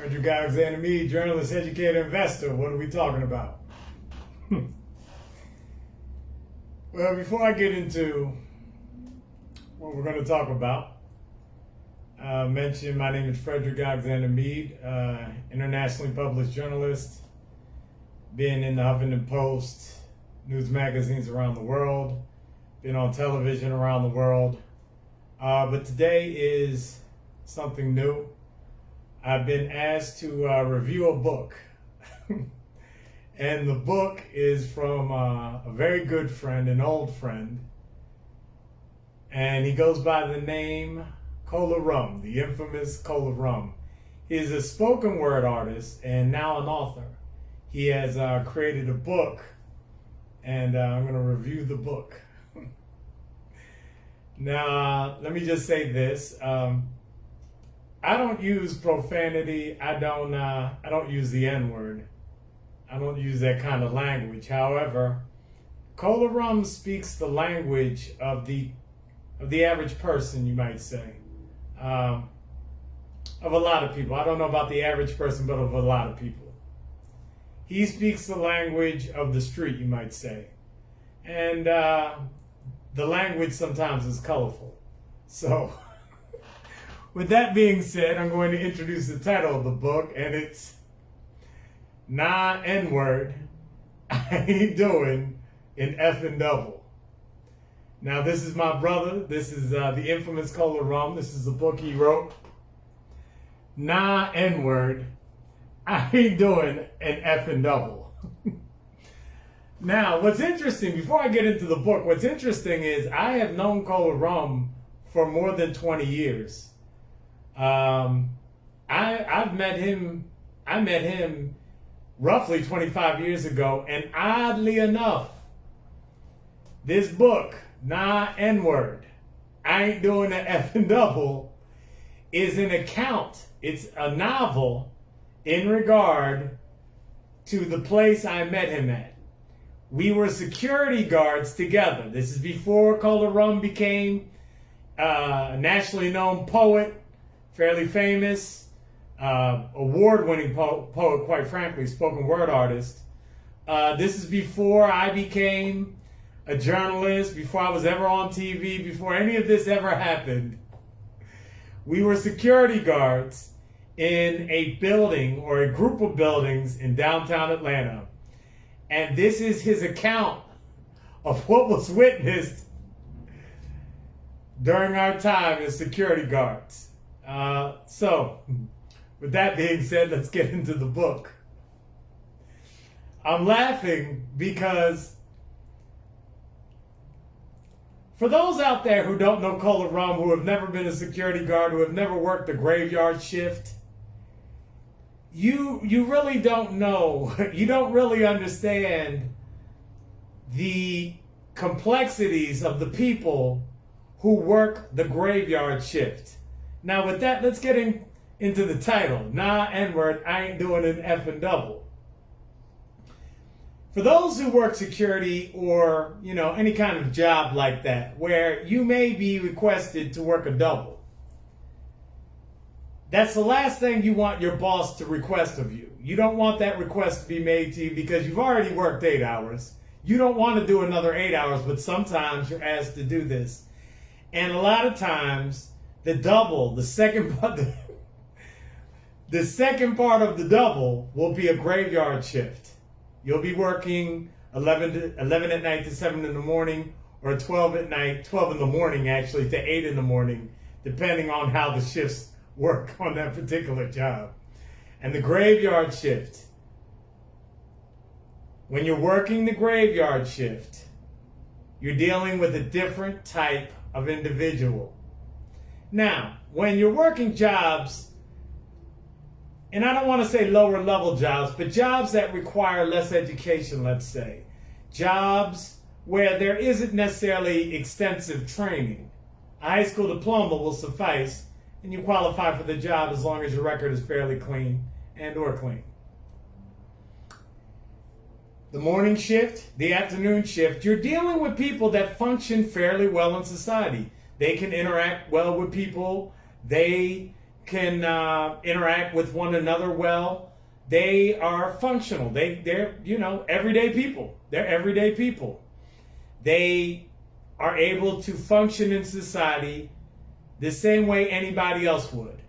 Educator Meade, journalist, educator, investor. What are we talking about? Well, before I get into what we're going to talk about, mention my name is Frederick Meade, internationally published journalist, been in the Huffington Post, news magazines around the world, been on television around the world. But today is something new. I've been asked to review a book. And the book is from a very good friend, an old friend. And he goes by the name Rum, the infamous Rum. He's a spoken word artist and now an author. He has created a book, and I'm going to review the book. Now, let me just say this. I don't use profanity. I don't use the N-word. I don't use that kind of language. However, Rum speaks the language of the average person, you might say. Of a lot of people. I don't know about the average person, but of a lot of people. He speaks the language of the street, you might say. And the language sometimes is colorful. So, with that being said, I'm going to introduce the title of the book, and it's Naaaah N-word, I ain't doing an effing double. Now, this is my brother. This is the infamous Rum. This is the book he wrote. Naaaah N-word, I ain't doing an effing double. Now, what's interesting, before I get into the book, what's interesting is I have known Rum for more than 20 years. I met him roughly 25 years ago, and oddly enough, this book, Naaaah N-word, I ain't doing an effing double, is an account. It's a novel in regard to the place I met him at. We were security guards together. This is before Rum became a nationally known poet, fairly famous, award-winning poet, quite frankly, spoken word artist. This is before I became a journalist, before I was ever on TV, before any of this ever happened. We were security guards in a building or a group of buildings in downtown Atlanta. And this is his account of what was witnessed during our time as security guards. So, with that being said, let's get into the book. I'm laughing because for those out there who don't know Rum, who have never been a security guard, who have never worked the graveyard shift, you really don't know, you don't really understand the complexities of the people who work the graveyard shift. Now with that, let's get into the title. Naaaah N-word, I ain't doing an effing double. For those who work security or, any kind of job like that, where you may be requested to work a double, that's the last thing you want your boss to request of you. You don't want that request to be made to you because you've already worked 8 hours. You don't want to do another 8 hours, but sometimes you're asked to do this. And a lot of times, the double, the second part of the double will be a graveyard shift. You'll be working 11 at night to 7 in the morning, or 12 at night, 12 in the morning actually, to 8 in the morning, depending on how the shifts work on that particular job. And the graveyard shift, when you're working the graveyard shift, you're dealing with a different type of individual. Now, when you're working jobs, and I don't want to say lower level jobs, but jobs that require less education, let's say. Jobs where there isn't necessarily extensive training. A high school diploma will suffice, and you qualify for the job as long as your record is fairly clean or clean. The morning shift, the afternoon shift, you're dealing with people that function fairly well in society. They can interact well with people. They can interact with one another well. They are functional. They're everyday people. They're everyday people. They are able to function in society the same way anybody else would.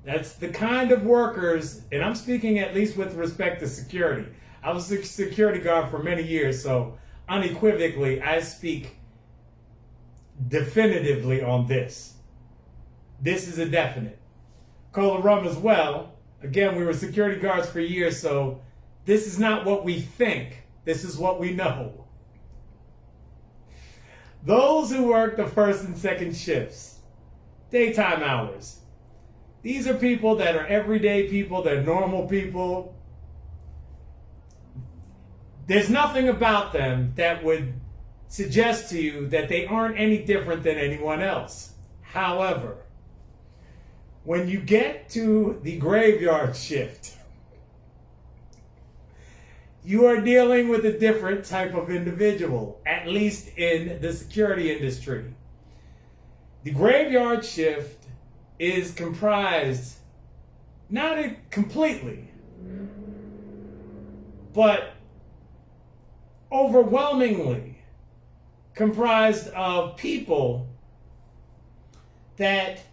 That's the kind of workers, and I'm speaking at least with respect to security. I was a security guard for many years, so unequivocally, I speak definitively on this. This is a definite. Cola Rum as well. Again, we were security guards for years, so this is not what we think. This is what we know. Those who work the first and second shifts, daytime hours, these are people that are everyday people, they're normal people. There's nothing about them that would suggest to you that they aren't any different than anyone else. However, when you get to the graveyard shift, you are dealing with a different type of individual, at least in the security industry. The graveyard shift is comprised, not completely, but overwhelmingly comprised of people that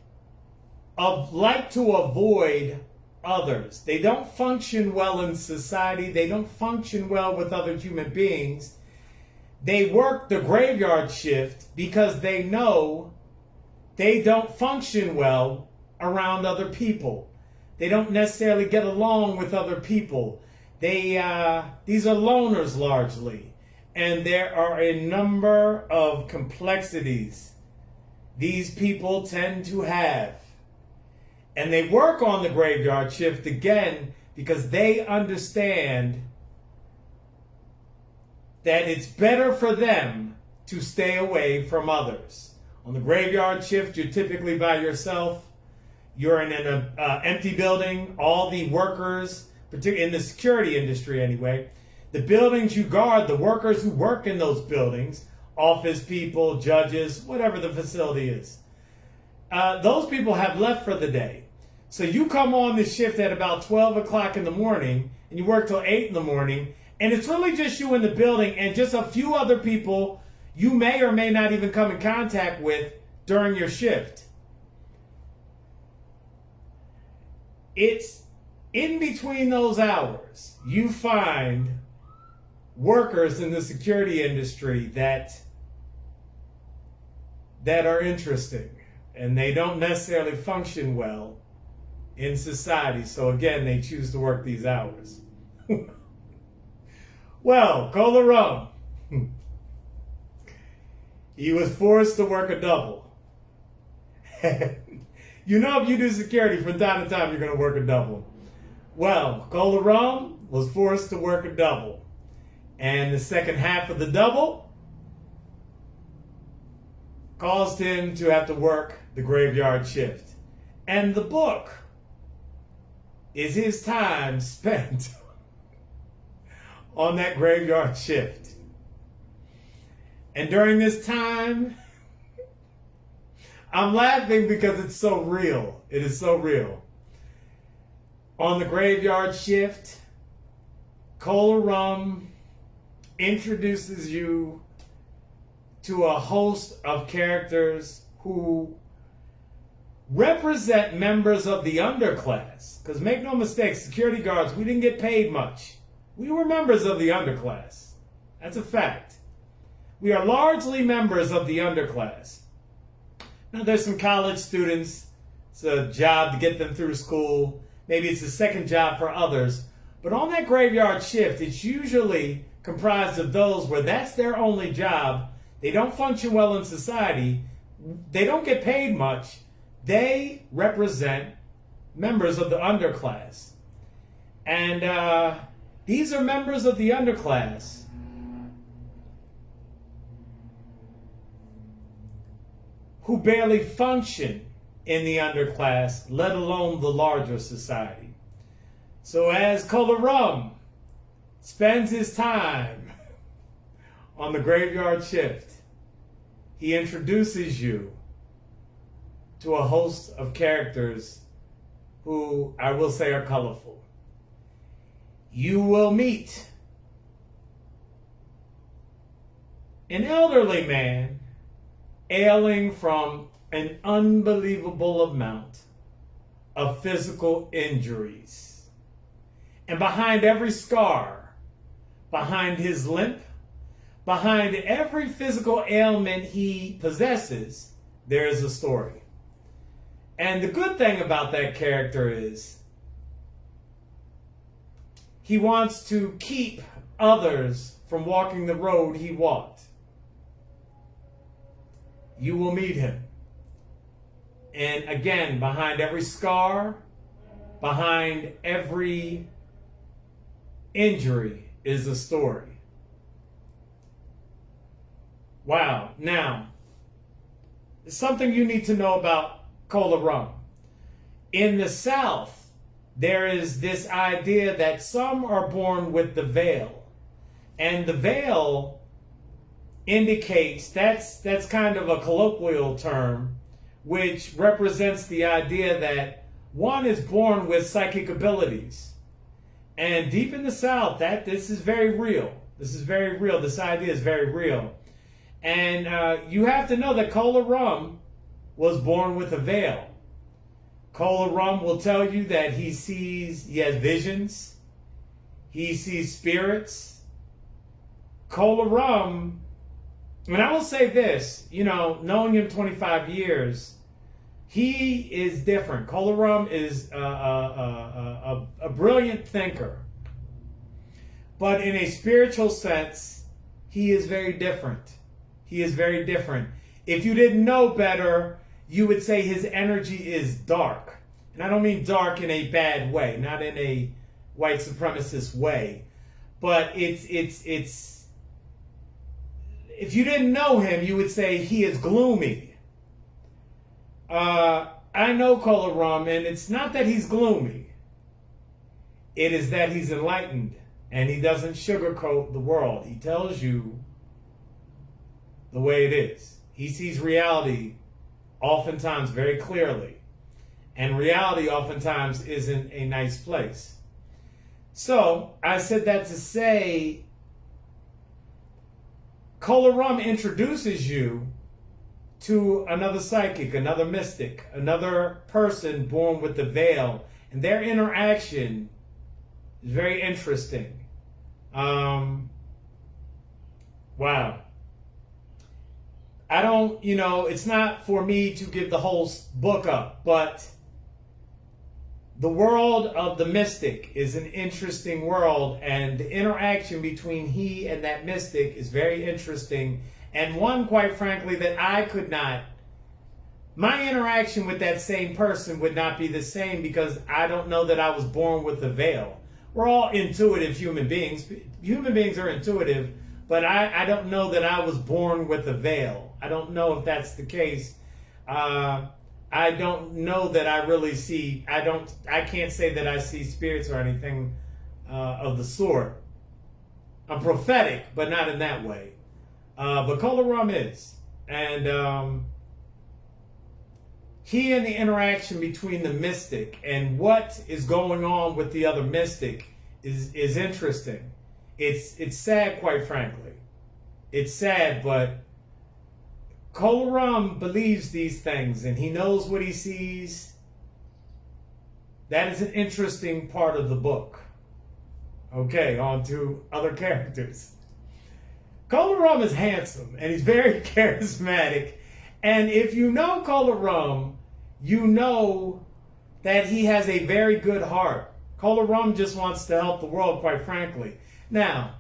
like to avoid others. They don't function well in society. They don't function well with other human beings. They work the graveyard shift because they know they don't function well around other people. They don't necessarily get along with other people. These are loners largely, and there are a number of complexities these people tend to have. And they work on the graveyard shift again because they understand that it's better for them to stay away from others. On the graveyard shift, you're typically by yourself. You're in an empty building. All the workers, particularly in the security industry anyway, the buildings you guard, the workers who work in those buildings, office people, judges, whatever the facility is, those people have left for the day. So you come on this shift at about 12 o'clock in the morning, and you work till 8 in the morning, and it's really just you in the building and just a few other people you may or may not even come in contact with during your shift. It's in between those hours, you find workers in the security industry that are interesting, and they don't necessarily function well in society. So again, they choose to work these hours. Well, Cola Rum, he was forced to work a double. You know, if you do security from time to time, you're going to work a double. Well, Cola Rum was forced to work a double. And the second half of the double caused him to have to work the graveyard shift. And the book is his time spent on that graveyard shift. And during this time, I'm laughing because it's so real. It is so real. On the graveyard shift, Cola Rum introduces you to a host of characters who represent members of the underclass. Because make no mistake, security guards, we didn't get paid much. We were members of the underclass. That's a fact. We are largely members of the underclass. Now, there's some college students. It's a job to get them through school. Maybe it's a second job for others. But on that graveyard shift, it's usually comprised of those where that's their only job. They don't function well in society. They don't get paid much. They represent members of the underclass. And these are members of the underclass who barely function in the underclass, let alone the larger society. So as Cola Rum spends his time on the graveyard shift, he introduces you to a host of characters who I will say are colorful. You will meet an elderly man ailing from an unbelievable amount of physical injuries. And behind every scar, behind his limp, behind every physical ailment he possesses, there is a story. And the good thing about that character is he wants to keep others from walking the road he walked. You will meet him. And again, behind every scar, behind every injury is a story. Wow. Now, something you need to know about Cola Rum. In the South, there is this idea that some are born with the veil. And the veil indicates, that's kind of a colloquial term, which represents the idea that one is born with psychic abilities. And deep in the South, this is very real. This is very real. This idea is very real. And you have to know that Cola Rum was born with a veil. Cola Rum will tell you that he has visions. He sees spirits. Cola Rum, and I will say this, knowing him 25 years, he is different. Cola Rum is a brilliant thinker. But in a spiritual sense, he is very different. He is very different. If you didn't know better, you would say his energy is dark. And I don't mean dark in a bad way, not in a white supremacist way. But it's if you didn't know him, you would say he is gloomy. I know Cola Rum, and it's not that he's gloomy. It is that he's enlightened, and he doesn't sugarcoat the world. He tells you the way it is. He sees reality oftentimes very clearly. And reality oftentimes isn't a nice place. So, I said that to say, Cola Rum introduces you to another psychic, another mystic, another person born with the veil. And their interaction is very interesting. Wow. I don't, it's not for me to give the whole book up, but the world of the mystic is an interesting world, and the interaction between he and that mystic is very interesting, and one, quite frankly, that I could not, my interaction with that same person would not be the same because I don't know that I was born with the veil. We're all intuitive human beings. Human beings are intuitive, but I don't know that I was born with a veil. I don't know if that's the case. I don't know that I really see, I can't say that I see spirits or anything of the sort. I'm prophetic, but not in that way. But Cola Rum is. And he and the interaction between the mystic and what is going on with the other mystic is interesting. It's sad, quite frankly. It's sad, but Cola Rum believes these things and he knows what he sees. That is an interesting part of the book. Okay, on to other characters. Cola Rum is handsome and he's very charismatic. And if you know Cola Rum, you know that he has a very good heart. Cola Rum just wants to help the world, quite frankly. Now,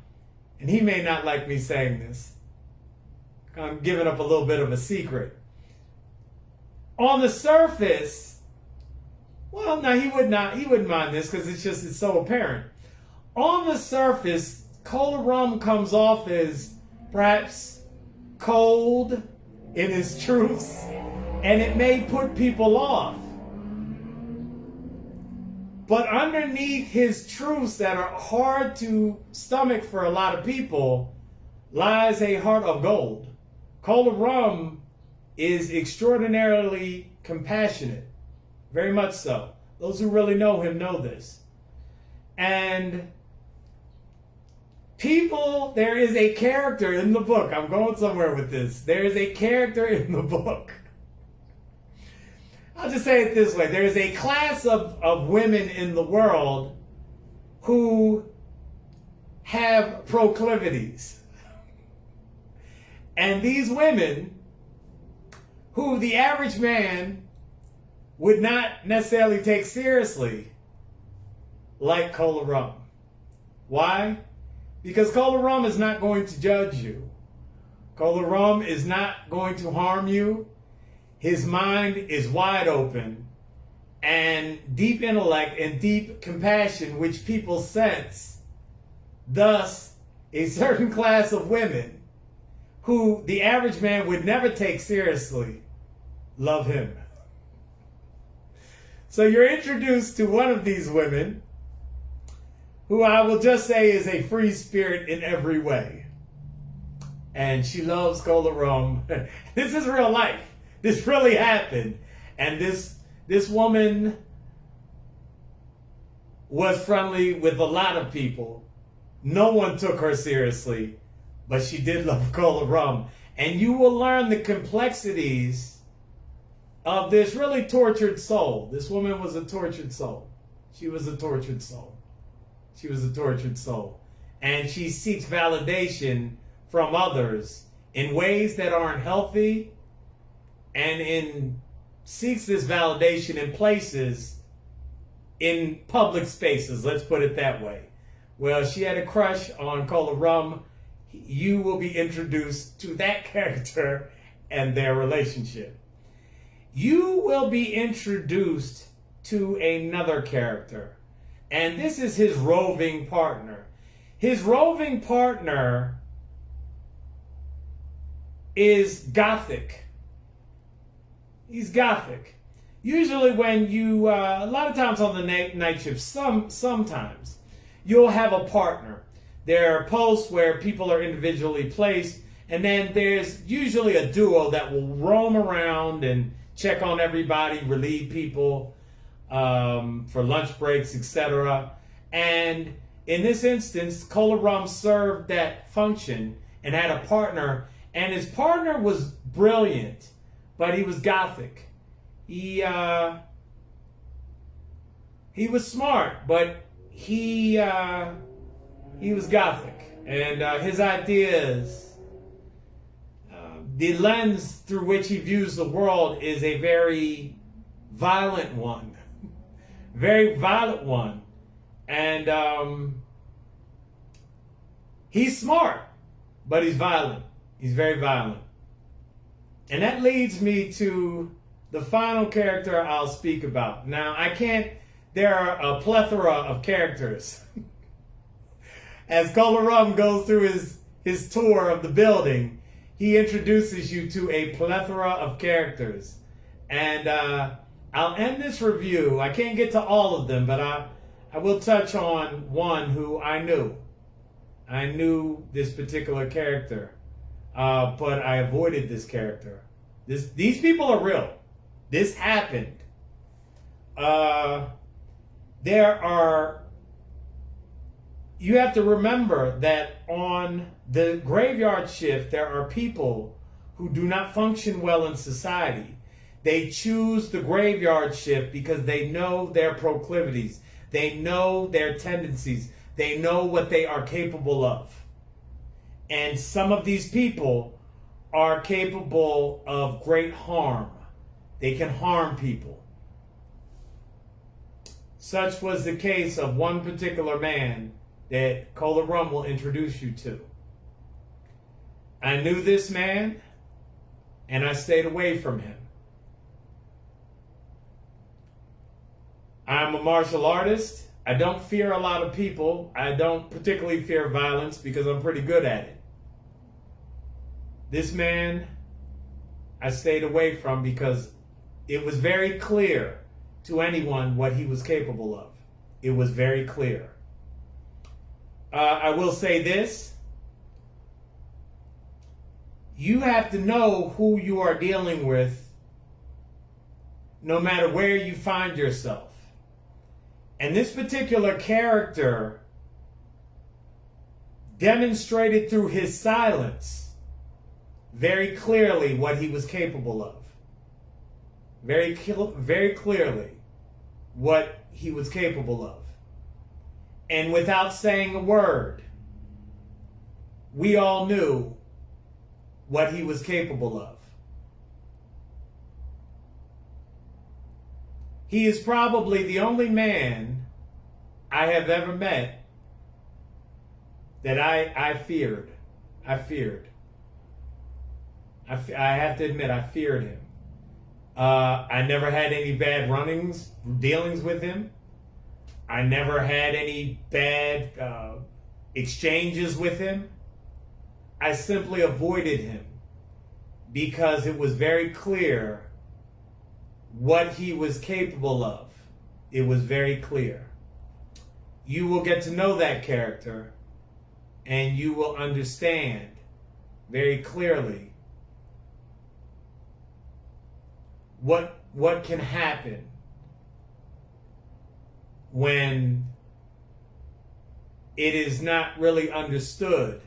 and he may not like me saying this, I'm giving up a little bit of a secret. On the surface, well, no, he wouldn't mind this because it's so apparent. On the surface, Cola Rum comes off as perhaps cold in his truths, and it may put people off. But underneath his truths that are hard to stomach for a lot of people lies a heart of gold. Cola Rum is extraordinarily compassionate, very much so. Those who really know him know this. And people, there is a character in the book. I'm going somewhere with this. There is a character in the book. I'll just say it this way. There is a class of women in the world who have proclivities. And these women, who the average man would not necessarily take seriously, like Cola Rum. Why? Because Cola Rum is not going to judge you. Cola Rum is not going to harm you. His mind is wide open, and deep intellect and deep compassion, which people sense. Thus, a certain class of women who the average man would never take seriously love him. So you're introduced to one of these women who I will just say is a free spirit in every way. And she loves Cola Rum. This is real life. This really happened. And this woman was friendly with a lot of people. No one took her seriously, but she did love Cola Rum. And you will learn the complexities of this really tortured soul. This woman was a tortured soul. She was a tortured soul. She was a tortured soul. And she seeks validation from others in ways that aren't healthy, and seeks this validation in places, in public spaces, let's put it that way. Well, she had a crush on Cola Rum. You will be introduced to that character and their relationship. You will be introduced to another character, and this is his roving partner. His roving partner is Gothic. He's Gothic. Usually when you, a lot of times on the night shift, sometimes, you'll have a partner. There are posts where people are individually placed, and then there's usually a duo that will roam around and check on everybody, relieve people for lunch breaks, etc. And in this instance, Cola Rum served that function and had a partner, and his partner was brilliant, but he was Gothic. He was smart, but he was Gothic, and his ideas, the lens through which he views the world is a very violent one, very violent one, and he's smart, but he's violent. He's very violent. And that leads me to the final character I'll speak about. Now, there are a plethora of characters. As Cola Rum goes through his tour of the building, he introduces you to a plethora of characters. And I'll end this review. I can't get to all of them, but I will touch on one who I knew. I knew this particular character. But I avoided this character. These people are real. This happened. You have to remember that on the graveyard shift, there are people who do not function well in society. They choose the graveyard shift because they know their proclivities. They know their tendencies. They know what they are capable of. And some of these people are capable of great harm. They can harm people. Such was the case of one particular man that Cola Rum will introduce you to. I knew this man, and I stayed away from him. I'm a martial artist. I don't fear a lot of people. I don't particularly fear violence because I'm pretty good at it. This man, I stayed away from because it was very clear to anyone what he was capable of. It was very clear. I will say this. You have to know who you are dealing with no matter where you find yourself. And this particular character demonstrated through his silence very clearly what he was capable of. Very clearly what he was capable of. And without saying a word, we all knew what he was capable of. He is probably the only man I have ever met that I feared. I have to admit, I feared him. I never had any bad dealings with him. I never had any bad exchanges with him. I simply avoided him because it was very clear what he was capable of. It was very clear. You will get to know that character and you will understand very clearly what can happen when it is not really understood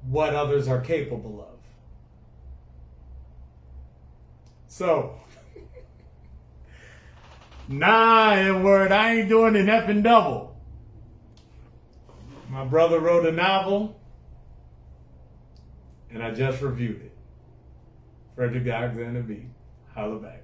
what others are capable of. So, N-word, I ain't doing an effing double. My brother wrote a novel, and I just reviewed it. Frederick Meade, holla back.